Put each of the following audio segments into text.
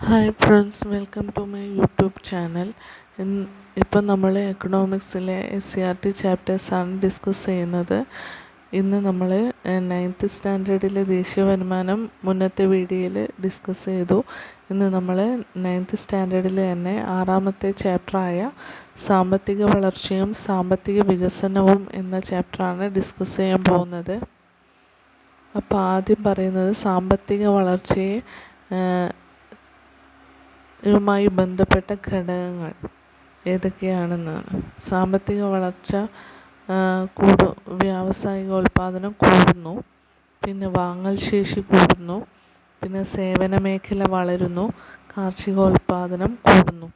Hi friends, welcome to my YouTube channel. ഇപ്പം നമ്മൾ എക്കണോമിക്സിലെ SCERT ചാപ്റ്റേഴ്സാണ് discuss ചെയ്യുന്നത്. ഇന്ന് നമ്മൾ 9th സ്റ്റാൻഡേർഡിലെ ദേശീയ വരുമാനം മുന്നത്തെ വീഡിയോയിൽ ഡിസ്കസ് ചെയ്തു. ഇന്ന് നമ്മൾ 9th സ്റ്റാൻഡേർഡിൽ തന്നെ 6ാമത്തെ ചാപ്റ്ററായ സാമ്പത്തിക വളർച്ചയും സാമ്പത്തിക വികസനവും എന്ന ചാപ്റ്ററാണ് ഡിസ്കസ് ചെയ്യാൻ പോകുന്നത്. അപ്പോൾ ആദ്യം പറയുന്നത് സാമ്പത്തിക വളർച്ചയെ യുമായി ബന്ധപ്പെട്ട ഘടകങ്ങൾ ഏതൊക്കെയാണെന്നാണ്. സാമ്പത്തിക വളർച്ച വ്യാവസായികോൽപാദനം കൂടുന്നു, പിന്നെ വാങ്ങൽ ശേഷി കൂടുന്നു, പിന്നെ സേവന മേഖല വളരുന്നു, കാർഷികോൽപാദനം കൂടുന്നു.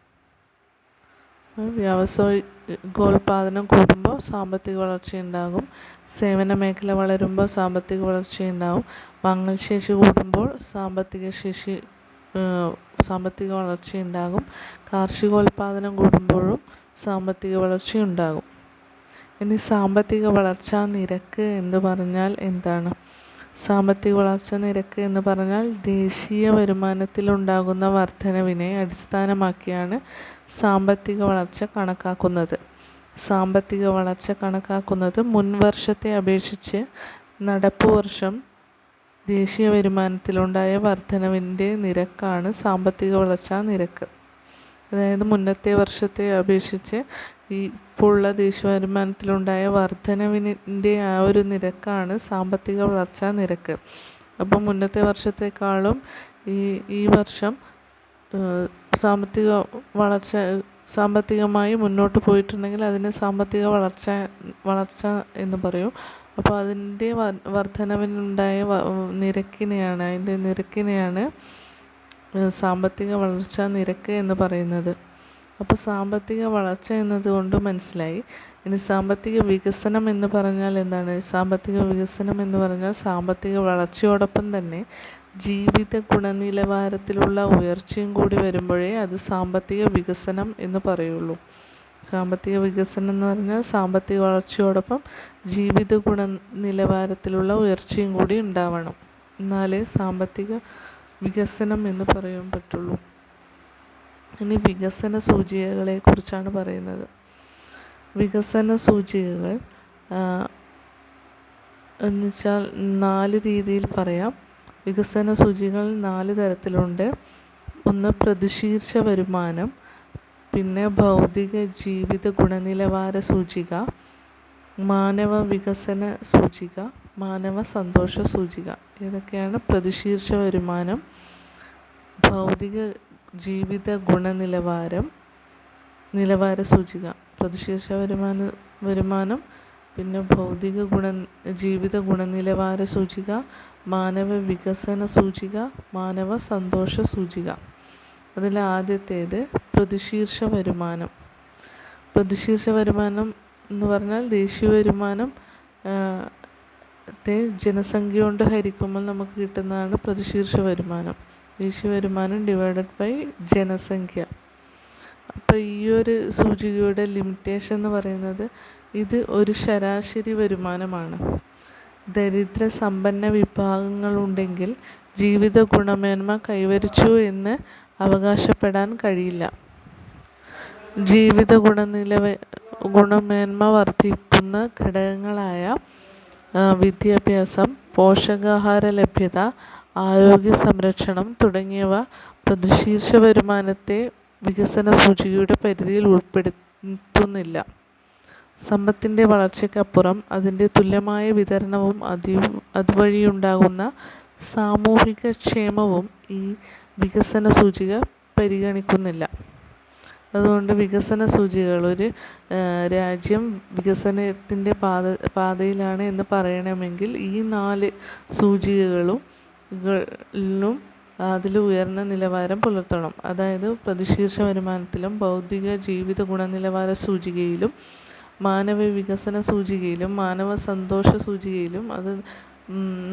വ്യാവസായികോൽപാദനം കൂടുമ്പോൾ സാമ്പത്തിക വളർച്ചയുണ്ടാകും, സേവന മേഖല വളരുമ്പോൾ സാമ്പത്തിക വളർച്ചയുണ്ടാകും, വാങ്ങൽ ശേഷി കൂടുമ്പോൾ സാമ്പത്തിക വളർച്ചയുണ്ടാകും, കാർഷികോൽപാദനം കൂടുമ്പോഴും സാമ്പത്തിക വളർച്ചയുണ്ടാകും. ഇനി സാമ്പത്തിക വളർച്ചാ നിരക്ക് എന്ന് പറഞ്ഞാൽ എന്താണ്? സാമ്പത്തിക വളർച്ചാ നിരക്ക് എന്ന് പറഞ്ഞാൽ ദേശീയ വരുമാനത്തിലുണ്ടാകുന്ന വർധനവിനെ അടിസ്ഥാനമാക്കിയാണ് സാമ്പത്തിക വളർച്ച കണക്കാക്കുന്നത്. സാമ്പത്തിക വളർച്ച കണക്കാക്കുന്നത് മുൻവർഷത്തെ അപേക്ഷിച്ച് നടപ്പ് വർഷം ദേശീയ വരുമാനത്തിലുണ്ടായ വർധനവിൻ്റെ നിരക്കാണ് സാമ്പത്തിക വളർച്ചാ നിരക്ക്. അതായത് മുന്നത്തെ വർഷത്തെ അപേക്ഷിച്ച് ഇപ്പോൾ ഉള്ള ദേശീയ വരുമാനത്തിലുണ്ടായ വർധനവിൻ്റെ ആ ഒരു നിരക്കാണ് സാമ്പത്തിക വളർച്ചാ നിരക്ക്. അപ്പം മുന്നത്തെ വർഷത്തെക്കാളും ഈ വർഷം സാമ്പത്തികമായി മുന്നോട്ട് പോയിട്ടുണ്ടെങ്കിൽ അതിന് സാമ്പത്തിക വളർച്ച എന്ന് പറയും. അപ്പോൾ അതിൻ്റെ വർധനവിനുണ്ടായ നിരക്കിനെയാണ് സാമ്പത്തിക വളർച്ചാ നിരക്ക് എന്ന് പറയുന്നത്. അപ്പോൾ സാമ്പത്തിക വളർച്ച എന്നതുകൊണ്ട് മനസ്സിലായി. ഇനി സാമ്പത്തിക വികസനം എന്ന് പറഞ്ഞാൽ എന്താണ്? സാമ്പത്തിക വികസനം എന്ന് പറഞ്ഞാൽ സാമ്പത്തിക വളർച്ചയോടൊപ്പം തന്നെ ജീവിത ഗുണനിലവാരത്തിലുള്ള ഉയർച്ചയും കൂടി വരുമ്പോഴേ അത് സാമ്പത്തിക വികസനം എന്ന് പറയുള്ളൂ. സാമ്പത്തിക വികസനം എന്ന് പറഞ്ഞാൽ സാമ്പത്തിക വളർച്ചയോടൊപ്പം ജീവിത ഗുണനിലവാരത്തിലുള്ള ഉയർച്ചയും കൂടി ഉണ്ടാവണം, എന്നാലേ സാമ്പത്തിക വികസനം എന്ന് പറയാൻ പറ്റുള്ളൂ. ഇനി വികസന സൂചികകളെ കുറിച്ചാണ് പറയുന്നത്. വികസന സൂചികകൾ എന്നുവെച്ചാൽ 4 രീതിയിൽ പറയാം. വികസന സൂചികകൾ 4 തരത്തിലുണ്ട്. ഒന്ന് പ്രതിശീർഷ വരുമാനം, പിന്നെ ഭൗതിക ജീവിത ഗുണനിലവാര സൂചിക, മാനവ വികസന സൂചിക, മാനവ സന്തോഷ സൂചിക. ഇതൊക്കെയാണ് പ്രതിശീർഷ വരുമാനം, ഭൗതിക ജീവിത നിലവാര സൂചിക. പ്രതിശീർഷ വരുമാനം, പിന്നെ ഭൗതിക ജീവിത ഗുണനിലവാര സൂചിക, മാനവ വികസന സൂചിക, മാനവ സന്തോഷ സൂചിക. അതിൽ ആദ്യത്തേത് പ്രതിശീർഷ വരുമാനം. പ്രതിശീർഷ വരുമാനം എന്ന് പറഞ്ഞാൽ ദേശീയ വരുമാനം ജനസംഖ്യ കൊണ്ട് ഹരിക്കുമ്പോൾ നമുക്ക് കിട്ടുന്നതാണ് പ്രതിശീർഷ വരുമാനം. ദേശീയ വരുമാനം ഡിവൈഡഡ് ബൈ ജനസംഖ്യ. അപ്പോൾ ഈ ഒരു സൂചികയുടെ ലിമിറ്റേഷൻ എന്ന് പറയുന്നത് ഇത് ഒരു ശരാശരി വരുമാനമാണ്. ദരിദ്ര സമ്പന്ന വിഭാഗങ്ങളുണ്ടെങ്കിൽ ജീവിത ഗുണമേന്മ കൈവരിച്ചു എന്ന് അവകാശപ്പെടാൻ കഴിയില്ല. ജീവിത ഗുണമേന്മ വർദ്ധിക്കുന്ന ഘടകങ്ങളായ വിദ്യാഭ്യാസം, പോഷകാഹാര ലഭ്യത, ആരോഗ്യ സംരക്ഷണം തുടങ്ങിയവ പ്രതിശീർഷ വരുമാനത്തെ വികസന സൂചികയുടെ പരിധിയിൽ ഉൾപ്പെടുത്തുന്നില്ല. സമ്പത്തിൻ്റെ വളർച്ചയ്ക്കപ്പുറം അതിൻ്റെ തുല്യമായ വിതരണവും അതുവഴിയുണ്ടാകുന്ന സാമൂഹിക ക്ഷേമവും ഈ വികസന സൂചിക പരിഗണിക്കുന്നില്ല. അതുകൊണ്ട് വികസന സൂചികകൾ ഒരു രാജ്യം വികസനത്തിൻ്റെ പാതയിലാണ് എന്ന് പറയണമെങ്കിൽ ഈ 4 സൂചികകളിലും അതിൽ ഉയർന്ന നിലവാരം പുലർത്തണം. അതായത് പ്രതിശീർഷ വരുമാനത്തിലും ഭൗതിക ജീവിത ഗുണനിലവാര സൂചികയിലും മാനവ വികസന സൂചികയിലും മാനവ സന്തോഷ സൂചികയിലും അത്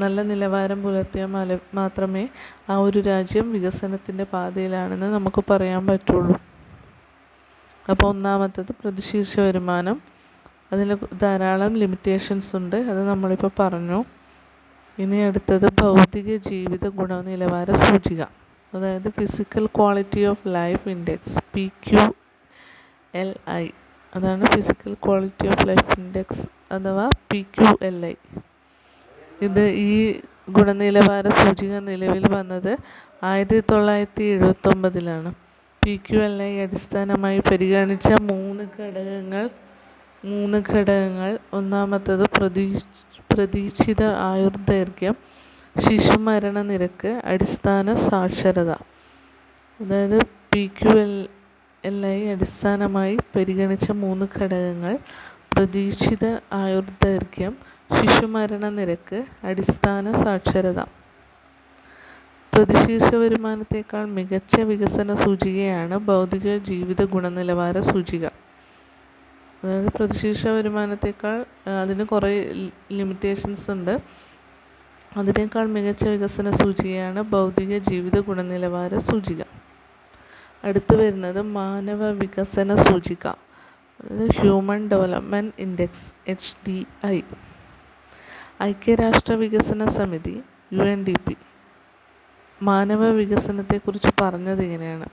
നല്ല നിലവാരം പുലർത്തിയാൽ മാത്രമേ ആ ഒരു രാജ്യം വികസനത്തിൻ്റെ പാതയിലാണെന്ന് നമുക്ക് പറയാൻ പറ്റുള്ളൂ. അപ്പോൾ ഒന്നാമത്തേത് പ്രതിശീർഷ വരുമാനം. അതിൽ ധാരാളം ലിമിറ്റേഷൻസ് ഉണ്ട്, അത് നമ്മളിപ്പോൾ പറഞ്ഞു. ഇനി അടുത്തത് ഭൗതിക ജീവിത ഗുണനിലവാര സൂചിക. അതായത് physical quality of life index PQLI, അതാണ് physical quality of life index അഥവാ PQLI. ഈ ഗുണനിലവാര സൂചിക നിലവിൽ വന്നത് 1979 PQLI അടിസ്ഥാനമായി പരിഗണിച്ച മൂന്ന് ഘടകങ്ങൾ ഒന്നാമത്തത് പ്രതീക്ഷിത ആയുർദൈർഘ്യം, ശിശുമരണ നിരക്ക്, അടിസ്ഥാന സാക്ഷരത. അതായത് PQLI അടിസ്ഥാനമായി പരിഗണിച്ച 3 ഘടകങ്ങൾ പ്രതീക്ഷിത ആയുർദൈർഘ്യം, ശിശുമരണ നിരക്ക്, അടിസ്ഥാന സാക്ഷരത. പ്രതിശീർഷ വരുമാനത്തേക്കാൾ മികച്ച വികസന സൂചികയാണ് ഭൗതിക ജീവിത ഗുണനിലവാര സൂചിക. അതായത് പ്രതിശീർഷ വരുമാനത്തേക്കാൾ അതിന് കുറേ ലിമിറ്റേഷൻസ് ഉണ്ട്. അതിനേക്കാൾ മികച്ച വികസന സൂചികയാണ് ഭൗതിക ജീവിത ഗുണനിലവാര സൂചിക. അടുത്ത് വരുന്നത് മാനവ വികസന സൂചിക, അതായത് ഹ്യൂമൻ ഡെവലപ്മെൻറ്റ് ഇൻഡെക്സ് HDI. ഐക്യരാഷ്ട്ര വികസന സമിതി UNDP മാനവ വികസനത്തെക്കുറിച്ച് പറഞ്ഞത് ഇങ്ങനെയാണ്: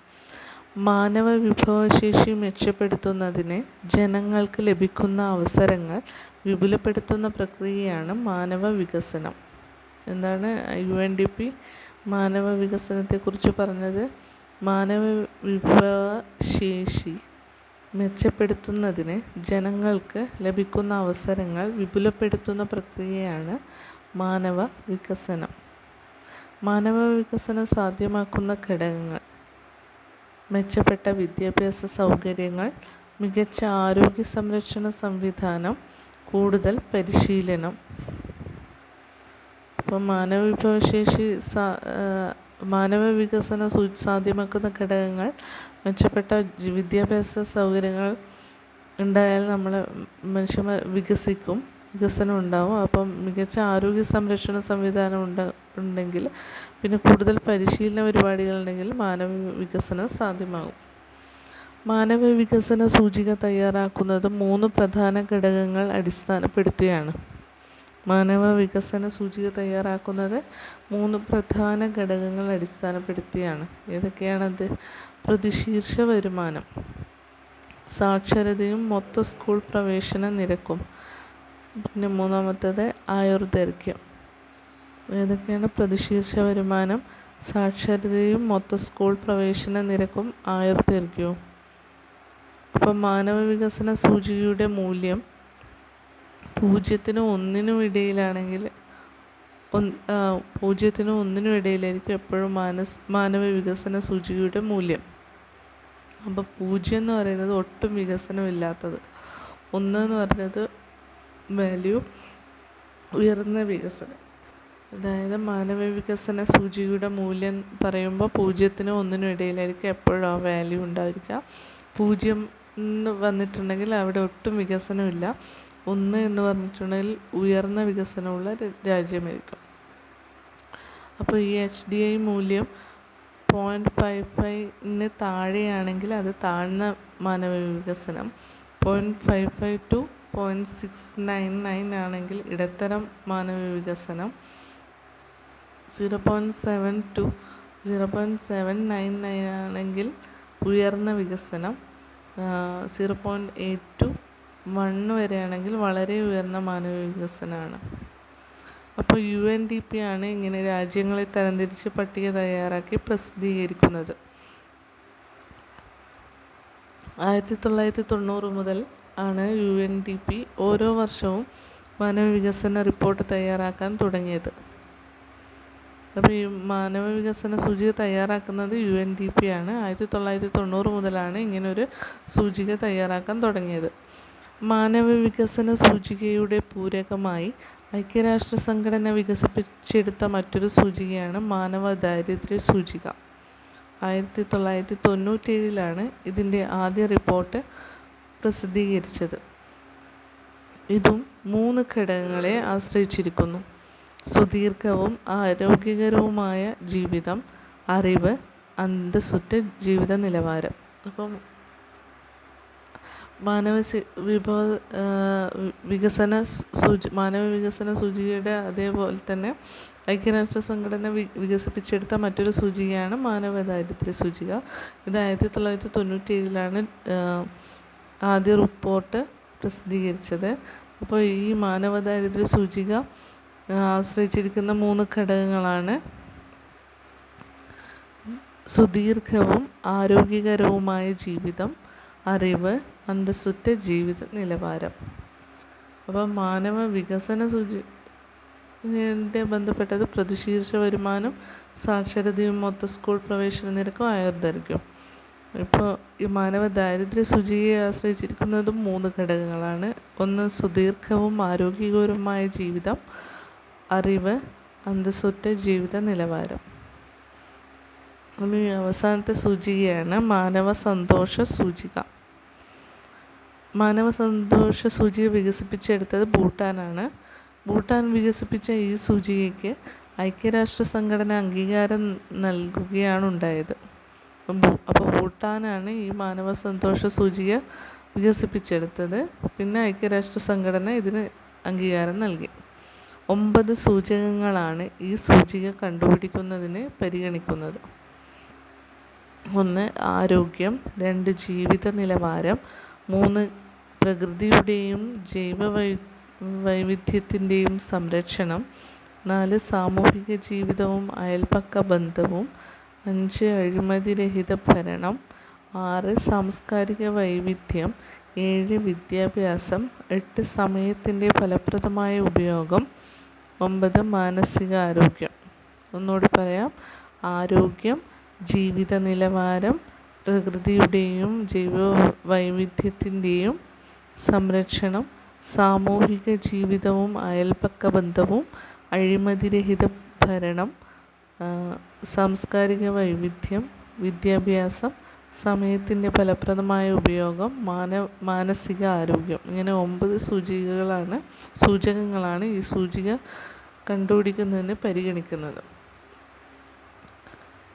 മാനവ വിഭവശേഷി മെച്ചപ്പെടുത്തുന്നതിന് ജനങ്ങൾക്ക് ലഭിക്കുന്ന അവസരങ്ങൾ വിപുലപ്പെടുത്തുന്ന പ്രക്രിയയാണ് മാനവ വികസനം. എന്താണ് UNDP മാനവ വികസനത്തെക്കുറിച്ച് പറഞ്ഞത്? മാനവ വിഭവശേഷി മെച്ചപ്പെടുത്തുന്നതിന് ജനങ്ങൾക്ക് ലഭിക്കുന്ന അവസരങ്ങൾ വിപുലപ്പെടുത്തുന്ന പ്രക്രിയയാണ് മാനവ വികസനം. മാനവ വികസനം സാധ്യമാക്കുന്ന ഘടകങ്ങൾ: മെച്ചപ്പെട്ട വിദ്യാഭ്യാസ സൗകര്യങ്ങൾ, മികച്ച ആരോഗ്യ സംരക്ഷണ സംവിധാനം, കൂടുതൽ പരിശീലനം. അപ്പോൾ മാനവ വികസനം സാധ്യമാക്കുന്ന ഘടകങ്ങൾ: മെച്ചപ്പെട്ട വിദ്യാഭ്യാസ സൗകര്യങ്ങൾ ഉണ്ടായാൽ മനുഷ്യന്മാർ വികസനം ഉണ്ടാവും. അപ്പം മികച്ച ആരോഗ്യ സംരക്ഷണ സംവിധാനം ഉണ്ടെങ്കിൽ, പിന്നെ കൂടുതൽ പരിശീലന പരിപാടികളുണ്ടെങ്കിൽ മാനവ വികസനം സാധ്യമാകും. മാനവ വികസന സൂചിക തയ്യാറാക്കുന്നത് 3 പ്രധാന ഘടകങ്ങൾ അടിസ്ഥാനപ്പെടുത്തിയാണ്. മാനവ വികസന സൂചിക തയ്യാറാക്കുന്നത് 3 പ്രധാന ഘടകങ്ങൾ അടിസ്ഥാനപ്പെടുത്തിയാണ്. ഏതൊക്കെയാണത്? പ്രതിശീർഷ വരുമാനം, സാക്ഷരതയും മൊത്ത സ്കൂൾ പ്രവേശന നിരക്കും, പിന്നെ മൂന്നാമത്തേത് ആയുർദൈർഘ്യം. ഏതൊക്കെയാണ്? പ്രതിശീർഷ വരുമാനം, സാക്ഷരതയും മൊത്ത സ്കൂൾ പ്രവേശന നിരക്കും, ആയുർദൈർഘ്യവും. അപ്പം മാനവ വികസന സൂചികയുടെ മൂല്യം 0-നും 1-നും ഇടയിലാണെങ്കിൽ 0-നും 1-നും ഇടയിലായിരിക്കും എപ്പോഴും മാനവ വികസന സൂചികയുടെ മൂല്യം. അപ്പോൾ 0 എന്ന് പറയുന്നത് ഒട്ടും വികസനമില്ലാത്തത്, 1 എന്ന് പറയുന്നത് വാല്യൂ ഉയർന്ന വികസനം. അതായത് മാനവ വികസന സൂചികയുടെ മൂല്യം പറയുമ്പോൾ 0-നും 1-നും ഇടയിലായിരിക്കും എപ്പോഴും ആ വാല്യൂ ഉണ്ടായിരിക്കുക. 0 എന്ന് വന്നിട്ടുണ്ടെങ്കിൽ അവിടെ ഒട്ടും വികസനമില്ല. 1 എന്ന് പറഞ്ഞിട്ടുണ്ടെങ്കിൽ ഉയർന്ന വികസനമുള്ള രാജ്യമായിരിക്കും. അപ്പോൾ ഈ HDI മൂല്യം 0.55-ന് താഴെയാണെങ്കിൽ അത് താഴ്ന്ന മാനവ വികസനം, 0.55 to 0.699 ആണെങ്കിൽ ഇടത്തരം മാനവ വികസനം, 0.7 to 0.799 ആണെങ്കിൽ ഉയർന്ന വികസനം, 0.8 to 1 വരെയാണെങ്കിൽ വളരെ ഉയർന്ന മാനവ വികസനമാണ്. അപ്പോൾ UNDP ആണ് ഇങ്ങനെ രാജ്യങ്ങളെ തരംതിരിച്ച് പട്ടിക തയ്യാറാക്കി പ്രസിദ്ധീകരിക്കുന്നത്. 1990 മുതൽ ആണ് UNDP ഓരോ വർഷവും മാനവ വികസന റിപ്പോർട്ട് തയ്യാറാക്കാൻ തുടങ്ങിയത്. അപ്പോൾ ഈ മാനവ വികസന സൂചിക തയ്യാറാക്കുന്നത് UNDP ആണ്. 1990 മുതലാണ് ഇങ്ങനൊരു സൂചിക തയ്യാറാക്കാൻ തുടങ്ങിയത്. മാനവ വികസന സൂചികയുടെ പൂരകമായി ഐക്യരാഷ്ട്ര സംഘടന വികസിപ്പിച്ചെടുത്ത മറ്റൊരു സൂചികയാണ് മാനവ ദാരിദ്ര്യ സൂചിക. 1997 ഇതിൻ്റെ ആദ്യ റിപ്പോർട്ട് പ്രസിദ്ധീകരിച്ചത്. ഇതും 3 ഘടകങ്ങളെ ആശ്രയിച്ചിരിക്കുന്നു: സുദീർഘവും ആരോഗ്യകരവുമായ ജീവിതം, അറിവ്, അന്തസ്സുറ്റ ജീവിത നിലവാരം. അപ്പം മാനവ വികസന സൂചികയുടെ അതേപോലെ തന്നെ ഐക്യരാഷ്ട്ര സംഘടന വികസിപ്പിച്ചെടുത്ത മറ്റൊരു സൂചികയാണ് മാനവ ദാരിദ്ര്യ സൂചിക. ഇത് 1997 ആദ്യ റിപ്പോർട്ട് പ്രസിദ്ധീകരിച്ചത്. അപ്പോൾ ഈ മാനവ ദാരിദ്ര്യ സൂചിക ആശ്രയിച്ചിരിക്കുന്ന 3 ഘടകങ്ങളാണ്: സുദീർഘവും ആരോഗ്യകരവുമായ ജീവിതം, അറിവ്, അന്തസ്സുറ്റ ജീവിത നിലവാരം. അപ്പോൾ മാനവ വികസന ബന്ധപ്പെട്ടത് പ്രതിശീർഷ വരുമാനം, സാക്ഷരതയും മൊത്ത സ്കൂൾ പ്രവേശന നിരക്കും ആയുർദൈർഘ്യം. ഇപ്പോൾ ഈ മാനവ ദാരിദ്ര്യ സൂചികയെ ആശ്രയിച്ചിരിക്കുന്നതും 3 ഘടകങ്ങളാണ്. ഒന്ന് സുദീർഘവും ആരോഗ്യകരവുമായ ജീവിതം, അറിവ്, അന്തസ്സുറ്റ ജീവിത നിലവാരം. ഇനി അവസാനത്തെ സൂചികയാണ് മാനവ സന്തോഷ സൂചിക. മാനവ സന്തോഷ സൂചിക വികസിപ്പിച്ചെടുത്തത് ഭൂട്ടാനാണ്. ഭൂട്ടാൻ വികസിപ്പിച്ച ഈ സൂചികയ്ക്ക് ഐക്യരാഷ്ട്ര സംഘടന അംഗീകാരം നൽകുകയാണ് ഉണ്ടായത്. അപ്പോൾ ഭൂട്ടാനാണ് ഈ മാനവ സന്തോഷ സൂചിക വികസിപ്പിച്ചെടുത്തത്. പിന്നെ ഐക്യരാഷ്ട്ര സംഘടന ഇതിന് അംഗീകാരം നൽകി. 9 സൂചകങ്ങളാണ് ഈ സൂചിക കണ്ടുപിടിക്കുന്നതിന് പരിഗണിക്കുന്നത്. 1 ആരോഗ്യം, 2 ജീവിത നിലവാരം, 3 പ്രകൃതിയുടെയും വൈവിധ്യത്തിൻ്റെയും സംരക്ഷണം, 4 സാമൂഹിക ജീവിതവും അയൽപക്ക ബന്ധവും, 5 അഴിമതിരഹിത ഭരണം, 6 സാംസ്കാരിക വൈവിധ്യം, 7 വിദ്യാഭ്യാസം, 8 സമയത്തിൻ്റെ ഫലപ്രദമായ ഉപയോഗം, 9 മാനസിക ആരോഗ്യം. ഒന്നുകൂടി പറയാം: ആരോഗ്യം, ജീവിത നിലവാരം, പ്രകൃതിയുടെയും വൈവിധ്യത്തിൻ്റെയും സംരക്ഷണം, സാമൂഹിക ജീവിതവും അയൽപക്ക ബന്ധവും, അഴിമതിരഹിത ഭരണം, സാംസ്കാരിക വൈവിധ്യം, വിദ്യാഭ്യാസം, സമയത്തിൻ്റെ ഫലപ്രദമായ ഉപയോഗം, മാനസിക ആരോഗ്യം. ഇങ്ങനെ 9 സൂചകങ്ങളാണ് ഈ സൂചിക കണ്ടുപിടിക്കുന്നതിന് പരിഗണിക്കുന്നത്.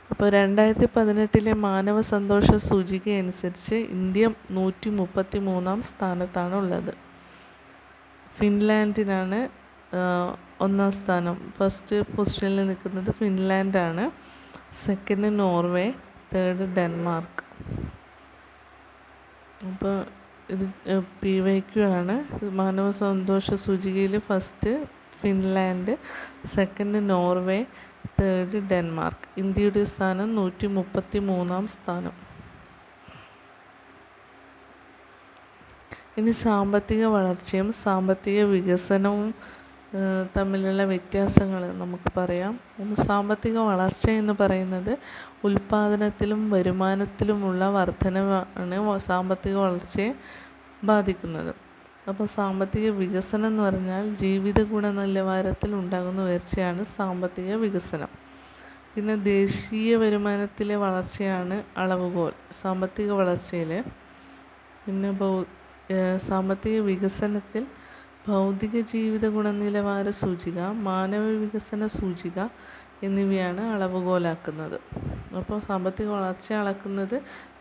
അപ്പോൾ 2018 മാനവ സന്തോഷ സൂചിക അനുസരിച്ച് ഇന്ത്യ 133 സ്ഥാനത്താണ് ഉള്ളത്. ഫിൻലാൻഡിനാണ് 1ാം സ്ഥാനം. ഫസ്റ്റ് പൊസിഷനിൽ നിൽക്കുന്നത് ഫിൻലാൻഡാണ്. 2nd Norway, 3rd Denmark. അപ്പോൾ ഇത് PYQ ആണ്. മാനവ സന്തോഷ സൂചികയിൽ first Finland, 2nd Norway, 3rd Denmark. ഇന്ത്യയുടെ സ്ഥാനം 133 സ്ഥാനം. ഇനി സാമ്പത്തിക വളർച്ചയും സാമ്പത്തിക വികസനവും തമ്മിലുള്ള വ്യത്യാസങ്ങൾ നമുക്ക് പറയാം. സാമ്പത്തിക വളർച്ച എന്ന് പറയുന്നത് ഉൽപ്പാദനത്തിലും വരുമാനത്തിലുമുള്ള വർധനവാണ് സാമ്പത്തിക വളർച്ചയെ ബാധിക്കുന്നത്. അപ്പോൾ സാമ്പത്തിക വികസനം എന്ന് പറഞ്ഞാൽ ജീവിത ഗുണനിലവാരത്തിൽ ഉണ്ടാകുന്ന ഉയർച്ചയാണ് സാമ്പത്തിക വികസനം. പിന്നെ ദേശീയ വരുമാനത്തിലെ വളർച്ചയാണ് അളവുകോൽ സാമ്പത്തിക വളർച്ചയിൽ. പിന്നെ സാമ്പത്തിക വികസനത്തിൽ ഭൗതിക ജീവിത ഗുണനിലവാര സൂചിക, മാനവ വികസന സൂചിക എന്നിവയാണ് അളവുകോലാക്കുന്നത്. അപ്പോൾ സാമ്പത്തിക വളർച്ച അളക്കുന്നത്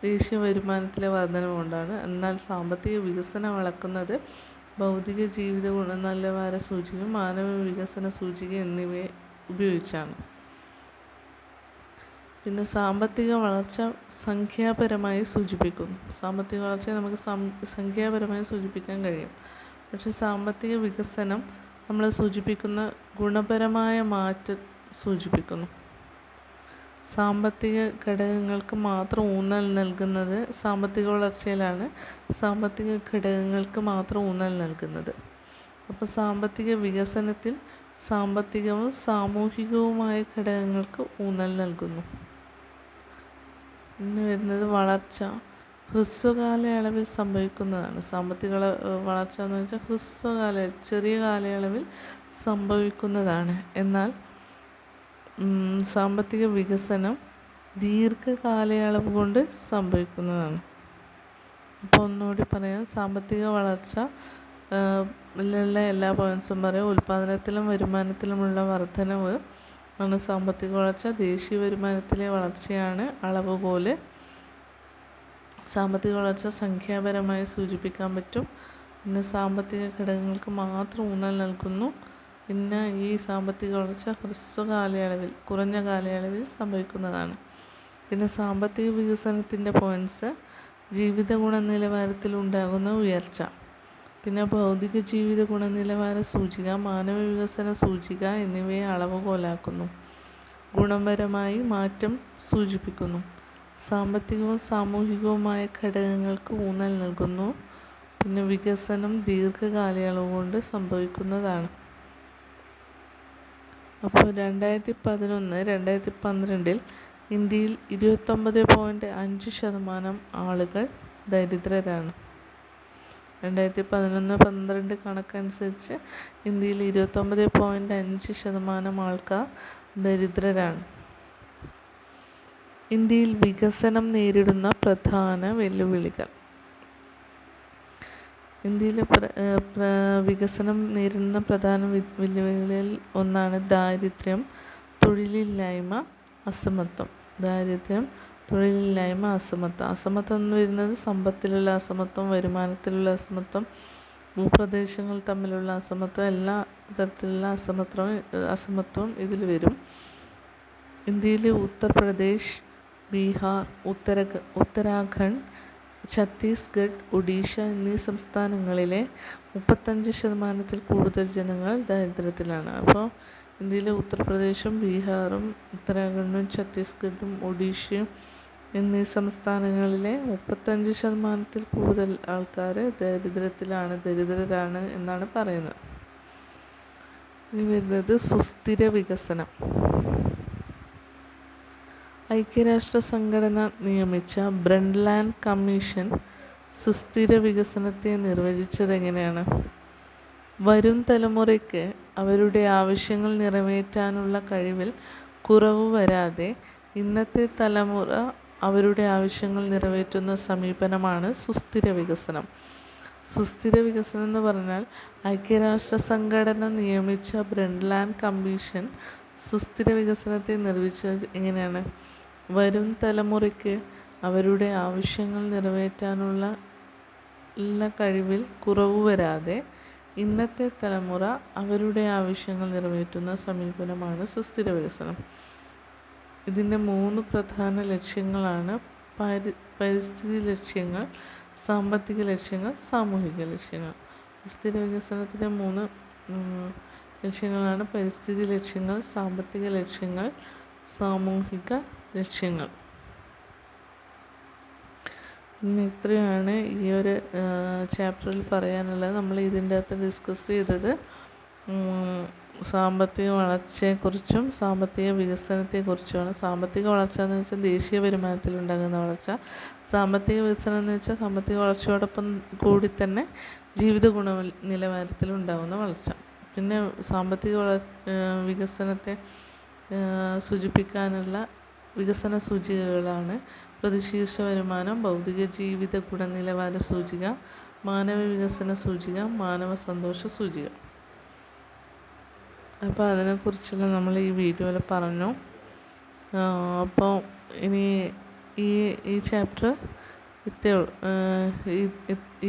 ദേശീയ വരുമാനത്തിലെ വർധന കൊണ്ടാണ്. എന്നാൽ സാമ്പത്തിക വികസനം അളക്കുന്നത് ഭൗതിക ജീവിത ഗുണനിലവാര സൂചിക, മാനവ വികസന സൂചിക എന്നിവയെ ഉപയോഗിച്ചാണ്. പിന്നെ സാമ്പത്തിക വളർച്ച സംഖ്യാപരമായി സൂചിപ്പിക്കുന്നു. സാമ്പത്തിക വളർച്ചയെ നമുക്ക് സംഖ്യാപരമായി സൂചിപ്പിക്കാൻ കഴിയും. പക്ഷെ സാമ്പത്തിക വികസനം നമ്മൾ സൂചിപ്പിക്കുന്ന ഗുണപരമായ മാറ്റം സൂചിപ്പിക്കുന്നു. സാമ്പത്തിക ഘടകങ്ങൾക്ക് മാത്രം ഊന്നൽ നൽകുന്നത് സാമ്പത്തിക വളർച്ചയിലാണ്. സാമ്പത്തിക ഘടകങ്ങൾക്ക് മാത്രം ഊന്നൽ നൽകുന്നത്. അപ്പോൾ സാമ്പത്തിക വികസനത്തിൽ സാമ്പത്തികവും സാമൂഹികവുമായ ഘടകങ്ങൾക്ക് ഊന്നൽ നൽകുന്നു. പിന്നെ വരുന്നത് വളർച്ച ഹ്രസ്വകാലയളവിൽ സംഭവിക്കുന്നതാണ്. സാമ്പത്തിക വളർച്ച എന്ന് വെച്ചാൽ ചെറിയ കാലയളവിൽ സംഭവിക്കുന്നതാണ്. എന്നാൽ സാമ്പത്തിക വികസനം ദീർഘകാലയളവ് കൊണ്ട് സംഭവിക്കുന്നതാണ്. അപ്പോൾ ഒന്നുകൂടി പറയാം: സാമ്പത്തിക വളർച്ച എല്ലാ പോയിൻറ്റ്സും പറയാം. ഉൽപ്പാദനത്തിലും വരുമാനത്തിലുമുള്ള വർധനവ് ആണ് സാമ്പത്തിക വളർച്ച. ദേശീയ വരുമാനത്തിലെ വളർച്ചയാണ് അളവുകോല്. സാമ്പത്തിക വളർച്ച സംഖ്യാപരമായി സൂചിപ്പിക്കാൻ പറ്റും. പിന്നെ സാമ്പത്തിക ഘടകങ്ങൾക്ക് മാത്രം ഊന്നൽ നൽകുന്നു. പിന്നെ ഈ സാമ്പത്തിക വളർച്ച കുറഞ്ഞ കാലയളവിൽ സംഭവിക്കുന്നതാണ്. പിന്നെ സാമ്പത്തിക വികസനത്തിൻ്റെ പോയിൻറ്റ്സ്: ജീവിത ഗുണനിലവാരത്തിൽ ഉണ്ടാകുന്ന ഉയർച്ച, പിന്നെ ഭൗതിക ജീവിത ഗുണനിലവാര സൂചിക, മാനവ വികസന സൂചിക എന്നിവയെ അളവുകോലാക്കുന്നു. ഗുണപരമായി മാറ്റം സൂചിപ്പിക്കുന്നു. സാമ്പത്തികവും സാമൂഹികവുമായ ഘടകങ്ങൾക്ക് ഊന്നൽ നൽകുന്നു. പിന്നെ വികസനം ദീർഘകാലയളവ് കൊണ്ട് സംഭവിക്കുന്നതാണ്. അപ്പോൾ 2011-2012 ഇന്ത്യയിൽ 29.5% ആളുകൾ ദരിദ്രരാണ്. 2011-12 കണക്കനുസരിച്ച് ഇന്ത്യയിൽ 29.5% ആൾക്കാർ ദരിദ്രരാണ്. ഇന്ത്യയിൽ വികസനം നേരിടുന്ന പ്രധാന വെല്ലുവിളികൾ: ഇന്ത്യയിലെ വികസനം നേരിടുന്ന പ്രധാന വെല്ലുവിളികളിൽ ഒന്നാണ് ദാരിദ്ര്യം, തൊഴിലില്ലായ്മ, അസമത്വം. അസമത്വം എന്ന് വരുന്നത് സമ്പത്തിലുള്ള അസമത്വം, വരുമാനത്തിലുള്ള അസമത്വം, ഭൂപ്രദേശങ്ങൾ തമ്മിലുള്ള അസമത്വം, എല്ലാ തരത്തിലുള്ള അസമത്വം ഇതിൽ വരും. ഇന്ത്യയിലെ ഉത്തർപ്രദേശ്, ബീഹാർ, ഉത്തരാഖണ്ഡ്, ഛത്തീസ്ഗഡ്, ഒഡീഷ എന്നീ സംസ്ഥാനങ്ങളിലെ 35%-ൽ കൂടുതൽ ജനങ്ങൾ ദാരിദ്ര്യത്തിലാണ്. അപ്പോൾ ഇന്ത്യയിലെ ഉത്തർപ്രദേശും ബീഹാറും ഉത്തരാഖണ്ഡും ഛത്തീസ്ഗഡും ഒഡീഷയും എന്നീ സംസ്ഥാനങ്ങളിലെ 35%-ൽ കൂടുതൽ ആൾക്കാർ ദരിദ്രരാണ് എന്നാണ് പറയുന്നത്. ഇനി വരുന്നത് സുസ്ഥിര വികസനം. ഐക്യരാഷ്ട്ര സംഘടന നിയമിച്ച ബ്രണ്ട്ലാൻഡ് കമ്മീഷൻ സുസ്ഥിര വികസനത്തെ നിർവചിച്ചത് എങ്ങനെയാണ്? വരും തലമുറയ്ക്ക് അവരുടെ ആവശ്യങ്ങൾ നിറവേറ്റാനുള്ള കഴിവിൽ കുറവ് വരാതെ ഇന്നത്തെ തലമുറ അവരുടെ ആവശ്യങ്ങൾ നിറവേറ്റുന്ന സമീപനമാണ് സുസ്ഥിര വികസനം. സുസ്ഥിര വികസനം എന്ന് പറഞ്ഞാൽ ഐക്യരാഷ്ട്ര സംഘടന നിയമിച്ച ബ്രണ്ട്ലാൻഡ് കമ്മീഷൻ സുസ്ഥിര വികസനത്തെ നിർവചിച്ചത് എങ്ങനെയാണ്? വരും തലമുറയ്ക്ക് അവരുടെ ആവശ്യങ്ങൾ നിറവേറ്റാനുള്ള കഴിവിൽ കുറവ് വരാതെ ഇന്നത്തെ തലമുറ അവരുടെ ആവശ്യങ്ങൾ നിറവേറ്റുന്ന സമീപനമാണ് സുസ്ഥിര വികസനം. ഇതിൻ്റെ 3 പ്രധാന ലക്ഷ്യങ്ങളാണ്: പരിസ്ഥിതി ലക്ഷ്യങ്ങൾ, സാമ്പത്തിക ലക്ഷ്യങ്ങൾ, സാമൂഹിക ലക്ഷ്യങ്ങൾ. സുസ്ഥിര വികസനത്തിൻ്റെ 3 ലക്ഷ്യങ്ങളാണ് പരിസ്ഥിതി ലക്ഷ്യങ്ങൾ, സാമ്പത്തിക ലക്ഷ്യങ്ങൾ, സാമൂഹിക ലക്ഷ്യങ്ങൾ. പിന്നെ ഇത്രയാണ് ഈ ഒരു ചാപ്റ്ററിൽ പറയാനുള്ളത്. നമ്മൾ ഇതിൻ്റെ അകത്ത് ഡിസ്കസ് ചെയ്തത് സാമ്പത്തിക വളർച്ചയെക്കുറിച്ചും സാമ്പത്തിക വികസനത്തെക്കുറിച്ചുമാണ്. സാമ്പത്തിക വളർച്ച എന്ന് വെച്ചാൽ ദേശീയ വരുമാനത്തിലുണ്ടാകുന്ന വളർച്ച. സാമ്പത്തിക വികസനം എന്ന് വെച്ചാൽ സാമ്പത്തിക വളർച്ചയോടൊപ്പം കൂടി തന്നെ ജീവിത ഗുണനിലവാരത്തിലുണ്ടാകുന്ന വളർച്ച. പിന്നെ സാമ്പത്തിക വികസനത്തെ സൂചിപ്പിക്കാനുള്ള വികസന സൂചികകളാണ് പ്രതിശീർഷ വരുമാനം, ഭൗതിക ജീവിത ഗുണനിലവാര സൂചിക, മാനവ വികസന സൂചിക, മാനവ സന്തോഷ സൂചിക. അപ്പോൾ അതിനെക്കുറിച്ചെല്ലാം നമ്മൾ ഈ വീഡിയോയിൽ പറഞ്ഞു. അപ്പോൾ ഇനി ഈ ചാപ്റ്റർ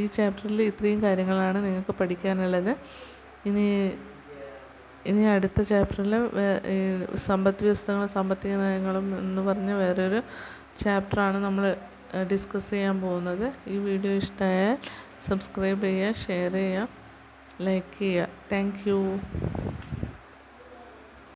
ഈ ചാപ്റ്ററിൽ ഇത്രയും കാര്യങ്ങളാണ് നിങ്ങൾക്ക് പഠിക്കാനുള്ളത്. ഇനി അടുത്ത ചാപ്റ്ററിൽ സമ്പദ് വ്യവസ്ഥകളും സാമ്പത്തിക നയങ്ങളും എന്ന് പറഞ്ഞ വേറൊരു ചാപ്റ്ററാണ് നമ്മൾ ഡിസ്കസ് ചെയ്യാൻ പോകുന്നത്. ഈ വീഡിയോ ഇഷ്ടമായാൽ സബ്സ്ക്രൈബ് ചെയ്യുക, ഷെയർ ചെയ്യുക, ലൈക്ക് ചെയ്യുക. Thank you.